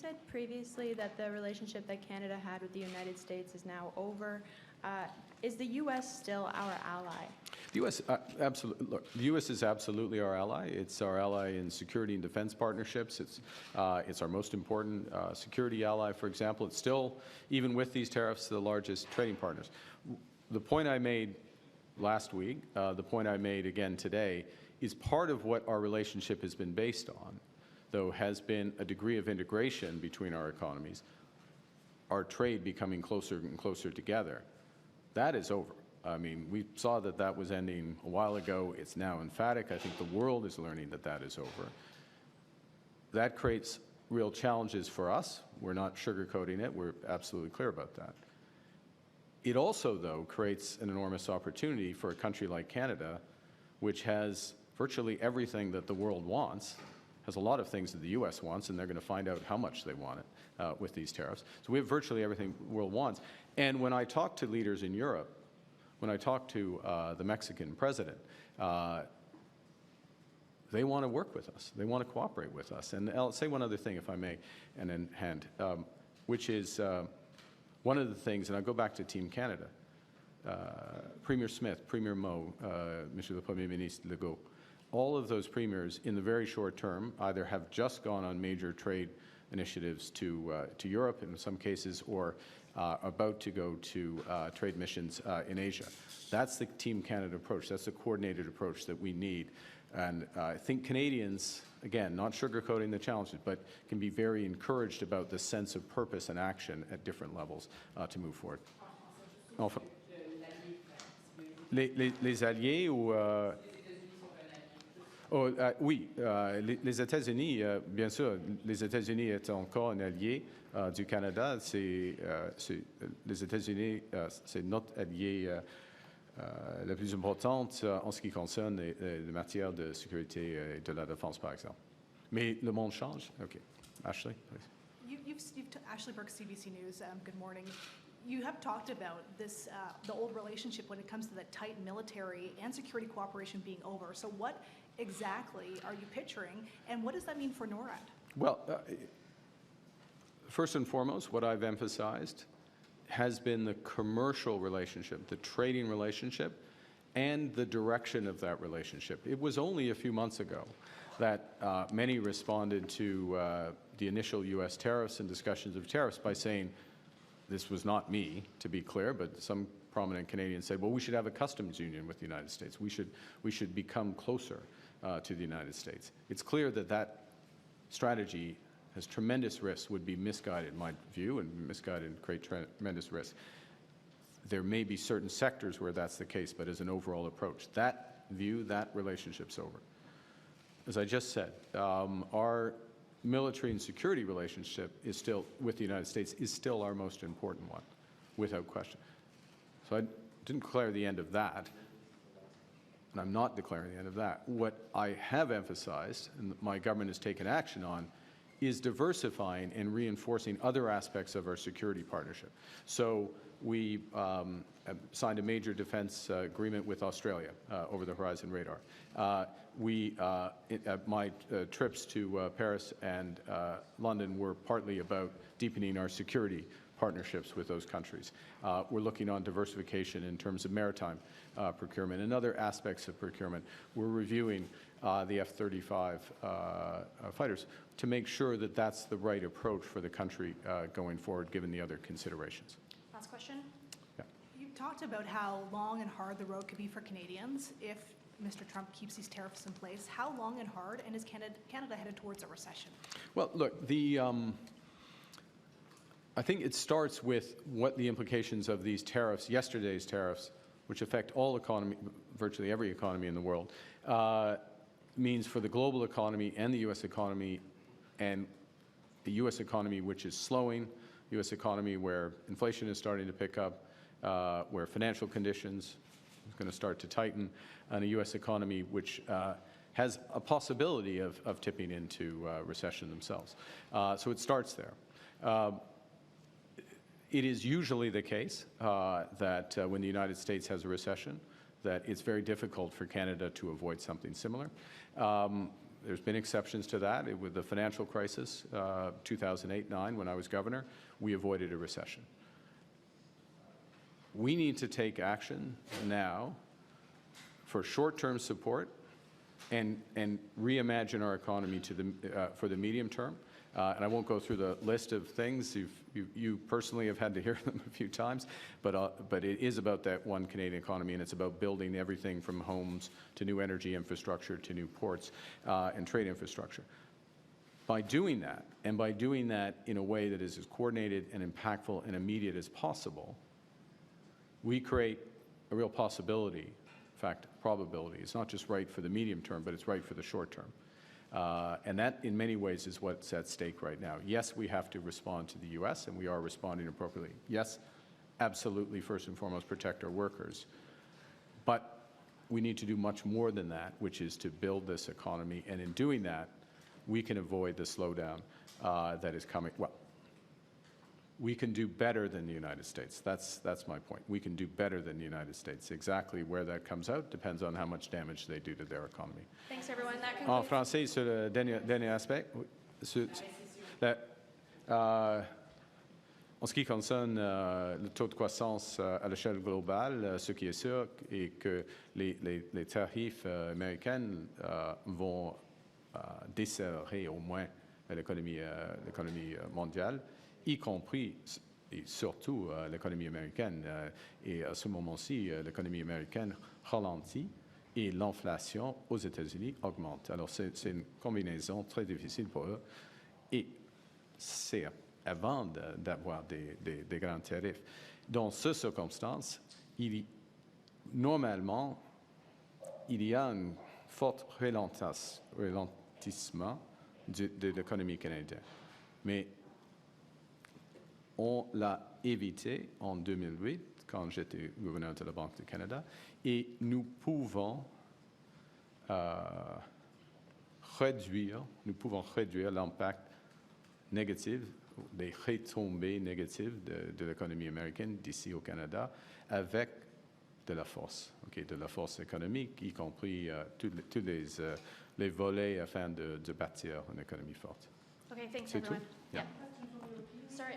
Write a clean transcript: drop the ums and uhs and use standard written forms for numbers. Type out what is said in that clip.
said previously that the relationship that Canada had with the United States is now over. Is the U.S. still our ally? The U.S. Absolutely. Look, the U.S. is absolutely our ally. It's our ally in security and defense partnerships. It's our most important security ally. For example, it's still, even with these tariffs, the largest trading partners. The point I made last week, the point I made again today, is part of what our relationship has been based on, though, has been a degree of integration between our economies, our trade becoming closer and closer together. That is over. I mean, we saw that that was ending a while ago. It's now emphatic. I think the world is learning that that is over. That creates real challenges for us. We're not sugarcoating it. We're absolutely clear about that. It also, though, creates an enormous opportunity for a country like Canada, which has virtually everything that the world wants, has a lot of things that the U.S. wants, and they're going to find out how much they want it with these tariffs. So we have virtually everything the world wants. And when I talk to leaders in Europe, when I talk to the Mexican president, they want to work with us. They want to cooperate with us. And I'll say one other thing, if I may, and then hand, which is one of the things, and I'll go back to Team Canada, Premier Smith, Premier Moe, Monsieur le Premier Ministre Legault, all of those premiers in the very short term either have just gone on major trade initiatives to Europe in some cases, or about to go to trade missions in Asia. That's the Team Canada approach. That's the coordinated approach that we need. And I think Canadians, again, not sugarcoating the challenges, but can be very encouraged about the sense of purpose and action at different levels to move forward. Enfin, les alliés ou... Oh, oui, les États-Unis, bien sûr, les États-Unis est encore un allié du Canada. Les États-Unis, c'est notre allié la plus importante en ce qui concerne les matières de sécurité et de la défense, par exemple. Mais le monde change. OK. Ashley, please. Ashley Burke, CBC News. Good morning. You have talked about this, the old relationship when it comes to the tight military and security cooperation being over. So what exactly are you picturing, and what does that mean for NORAD? Well, first and foremost, what I've emphasized has been the commercial relationship, the trading relationship, and the direction of that relationship. It was only a few months ago that many responded to the initial U.S. tariffs and discussions of tariffs by saying, this was not me, to be clear, but some prominent Canadians said, well, we should have a customs union with the United States. We should become closer to the United States. It's clear that that strategy has tremendous risks, would be misguided in my view, and misguided and create tremendous risk. There may be certain sectors where that's the case, but as an overall approach, that view, that relationship's over. As I just said, our military and security relationship is still, with the United States, is still our most important one, without question. So I didn't declare the end of that, and I'm not declaring the end of that. What I have emphasized, and my government has taken action on, is diversifying and reinforcing other aspects of our security partnership. So we signed a major defense agreement with Australia, over the Horizon Radar. My trips to Paris and London were partly about deepening our security partnerships with those countries. We're looking on diversification in terms of maritime procurement and other aspects of procurement. We're reviewing the F-35 fighters to make sure that that's the right approach for the country going forward, given the other considerations. Last question. Yeah. You talked about how long and hard the road could be for Canadians if Mr. Trump keeps these tariffs in place. How long and hard, and is Canada headed towards a recession? Well, look, I think it starts with what the implications of these tariffs, yesterday's tariffs, which affect all economy, virtually every economy in the world, means for the global economy and the U.S. economy, and the U.S. economy which is slowing, U.S. economy where inflation is starting to pick up, where financial conditions are going to start to tighten, and a U.S. economy which has a possibility of tipping into recession themselves. So it starts there. It is usually the case that when the United States has a recession, that it's very difficult for Canada to avoid something similar. There's been exceptions to that. With the financial crisis, 2008-9, when I was governor, we avoided a recession. We need to take action now for short-term support and reimagine our economy for the medium term. And I won't go through the list of things. You personally have had to hear them a few times, but it is about that one Canadian economy, and it's about building everything from homes to new energy infrastructure to new ports and trade infrastructure. By doing that, and by doing that in a way that is as coordinated and impactful and immediate as possible, we create a real possibility, in fact, probability. It's not just right for the medium term, but it's right for the short term. And that, in many ways, is what's at stake right now. Yes, we have to respond to the U.S., and we are responding appropriately. Yes, absolutely, first and foremost, protect our workers. But we need to do much more than that, which is to build this economy. And in doing that, we can avoid the slowdown that is coming. Well, we can do better than the United States. That's my point. We can do better than the United States. Exactly where that comes out depends on how much damage they do to their economy. Thanks, everyone. That En concludes. français, sur le dernier aspect, en ce qui concerne le taux de croissance à l'échelle globale, ce qui est sûr est que les tarifs américains vont desserrer au moins l'économie mondiale, y compris et surtout l'économie américaine. Et à ce moment-ci, l'économie américaine ralentit et l'inflation aux États-Unis augmente. Alors, c'est une combinaison très difficile pour eux. Et c'est avant d'avoir des grands tarifs. Dans ces circonstances, normalement, il y a un fort ralentissement de l'économie canadienne. Mais on l'a évité en 2008, quand j'étais gouverneur de la Banque du Canada, et nous pouvons réduire l'impact négatif, les retombées négatives de l'économie américaine d'ici au Canada avec de la force, de la force économique, y compris tous les volets afin de bâtir une économie forte. Okay, thanks, C'est tout? everyone. Yeah. Sorry.